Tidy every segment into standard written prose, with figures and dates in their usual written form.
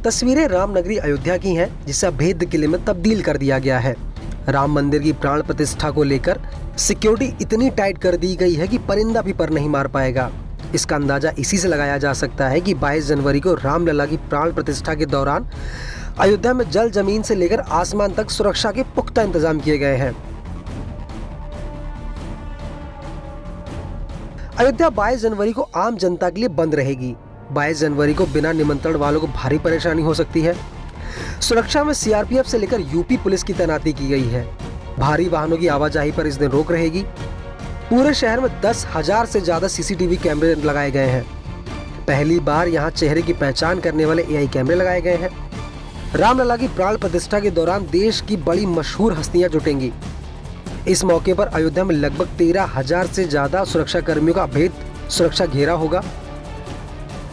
तस्वीरें रामनगरी अयोध्या की हैं, जिसे अभेद्य किले में तब्दील कर दिया गया है। राम मंदिर की प्राण प्रतिष्ठा को लेकर सिक्योरिटी इतनी टाइट कर दी गई है कि परिंदा भी पर नहीं मार पाएगा। इसका अंदाजा इसी से लगाया जा सकता है कि 22 जनवरी को रामलला की प्राण प्रतिष्ठा के दौरान अयोध्या में जल जमीन से लेकर आसमान तक सुरक्षा के पुख्ता इंतजाम किए गए हैं। अयोध्या 22 जनवरी को आम जनता के लिए बंद रहेगी। 22 जनवरी को बिना निमंत्रण वालों को भारी परेशानी हो सकती है। सुरक्षा में सीआरपीएफ से लेकर यूपी पुलिस की तैनाती की गई है। भारी वाहनों की आवाजाही पर इस दिन रोक रहेगी। पूरे शहर में 10,000 से ज्यादा सीसीटीवी कैमरे लगाए गए हैं। पहली बार यहां चेहरे की पहचान करने वाले एआई कैमरे लगाए गए हैं। रामलला की प्राण प्रतिष्ठा के दौरान देश की बड़ी मशहूर हस्तियां जुटेंगी। इस मौके पर अयोध्या में लगभग 13,000 से ज्यादा सुरक्षा कर्मियों का अभेद सुरक्षा घेरा होगा।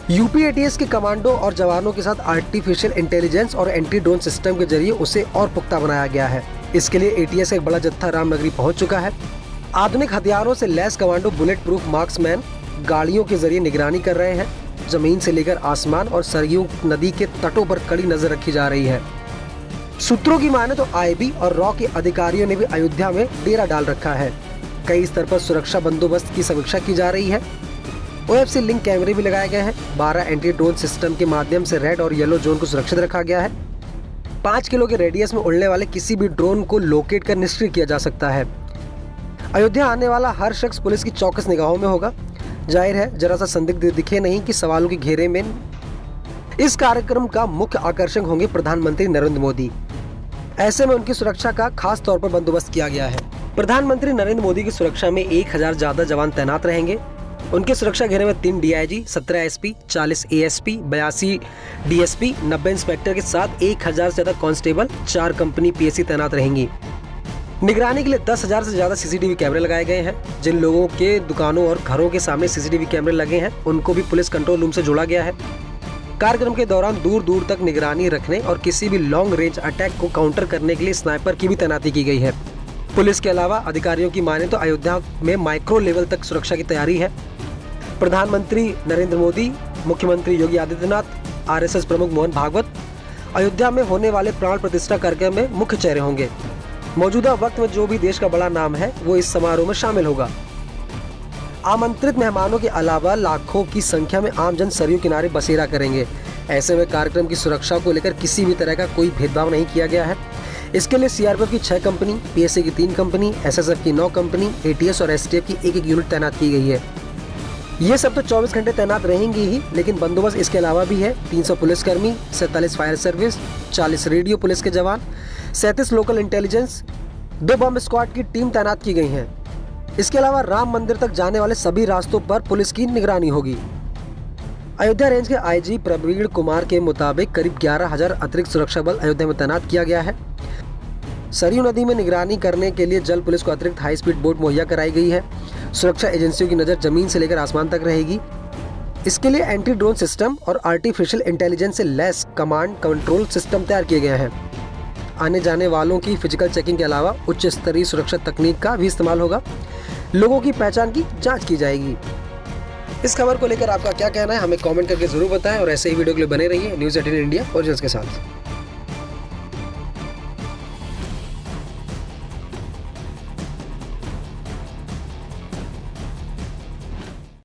यूपी एटीएस के कमांडो और जवानों के साथ आर्टिफिशियल इंटेलिजेंस और एंटी ड्रोन सिस्टम के जरिए उसे और पुख्ता बनाया गया है। इसके लिए एटीएस का एक बड़ा जत्था रामनगरी पहुंच चुका है। आधुनिक हथियारों से lace commando bullet proof marksman गाड़ियों के जरिए निगरानी कर रहे हैं। जमीन से लेकर आसमान और सरयू नदी के तटों पर कड़ी नजर रखी जा रही है। सूत्रों की माने तो आईबी और रॉ के अधिकारियों ने भी अयोध्या में डेरा डाल रखा है। कई स्तर पर सुरक्षा बंदोबस्त की समीक्षा की जा रही है। ओएफसी लिंक कैमरे भी लगाए गए हैं। 12 एंटी ड्रोन सिस्टम के माध्यम से रेड और येलो जोन को सुरक्षित रखा गया है। 5 किलो के रेडियस में उड़ने वाले किसी भी ड्रोन को लोकेट कर निष्क्रिय किया जा सकता है। अयोध्या आने वाला हर शख्स पुलिस की चौकस निगाहों में होगा। जाहिर है जरा सा संदिग्ध दिखे नहीं कि सवालों के घेरे में। इस कार्यक्रम का मुख्य आकर्षक होंगे प्रधानमंत्री नरेंद्र मोदी। ऐसे में उनकी सुरक्षा का खास तौर पर बंदोबस्त किया गया है। प्रधानमंत्री नरेंद्र मोदी की सुरक्षा में 1000 ज्यादा जवान तैनात रहेंगे। उनके सुरक्षा घेरे में 3 DIG, 17 SP, 40 ASP, 82 DSP, 90 inspector के साथ 1000 से ज्यादा कांस्टेबल, 4 कंपनी पीएससी तैनात रहेंगी। निगरानी के लिए 10,000 से ज्यादा सीसीटीवी कैमरे लगाए गए हैं। जिन लोगों के दुकानों और घरों के सामने सीसीटीवी कैमरे लगे हैं उनको भी पुलिस कंट्रोल रूम से जोड़ा गया है। कार्यक्रम के दौरान दूर दूर तक निगरानी रखने और किसी भी लॉन्ग रेंज अटैक को काउंटर करने के लिए स्नाइपर की भी तैनाती की गई है। पुलिस के अलावा अधिकारियों की माने तो अयोध्या में माइक्रो लेवल तक सुरक्षा की तैयारी है। प्रधानमंत्री नरेंद्र मोदी, मुख्यमंत्री योगी आदित्यनाथ, आरएसएस प्रमुख मोहन भागवत अयोध्या में होने वाले प्राण प्रतिष्ठा कार्यक्रम में मुख्य चेहरे होंगे। मौजूदा वक्त में जो भी देश का बड़ा नाम है वो इस समारोह में शामिल होगा। आमंत्रित मेहमानों के अलावा लाखों की संख्या में आमजन सरयू किनारे बसेरा करेंगे। ऐसे में कार्यक्रम की सुरक्षा को लेकर किसी भी तरह का कोई भेदभाव नहीं किया गया है। इसके लिए सीआरपीएफ की 6 कंपनी, पीएसए की 3 कंपनी, एसएसएफ की 9 कंपनी, एटीएस और एसटीएफ की 1-1 यूनिट तैनात की गई है। ये सब तो 24 घंटे तैनात रहेंगी ही, लेकिन बंदोबस्त इसके अलावा भी है। 300 पुलिसकर्मी, 47 फायर सर्विस, 40 रेडियो पुलिस के जवान, 37 लोकल इंटेलिजेंस, 2 बम स्क्वाड की टीम तैनात की गई है। इसके अलावा राम मंदिर तक जाने वाले सभी रास्तों पर पुलिस की निगरानी होगी। अयोध्या रेंज के आईजी प्रवीण कुमार के मुताबिक करीब 11,000 अतिरिक्त सुरक्षा बल अयोध्या में तैनात किया गया है। सरयू नदी में निगरानी करने के लिए जल पुलिस को अतिरिक्त हाई स्पीड बोट मुहैया कराई गई है। सुरक्षा एजेंसियों की नजर जमीन से लेकर आसमान तक रहेगी। इसके लिए एंटी ड्रोन सिस्टम और आर्टिफिशियल इंटेलिजेंस से लैस कमांड कंट्रोल सिस्टम तैयार किए गए हैं। आने जाने वालों की फिजिकल चेकिंग के अलावा उच्च स्तरीय सुरक्षा तकनीक का भी इस्तेमाल होगा। लोगों की पहचान की जांच की जाएगी। इस खबर को लेकर आपका क्या कहना है हमें कमेंट करके जरूर बताएं और ऐसे ही वीडियो के लिए बने रहिए न्यूज़ 18 इंडिया ओरिजिनल्स के साथ।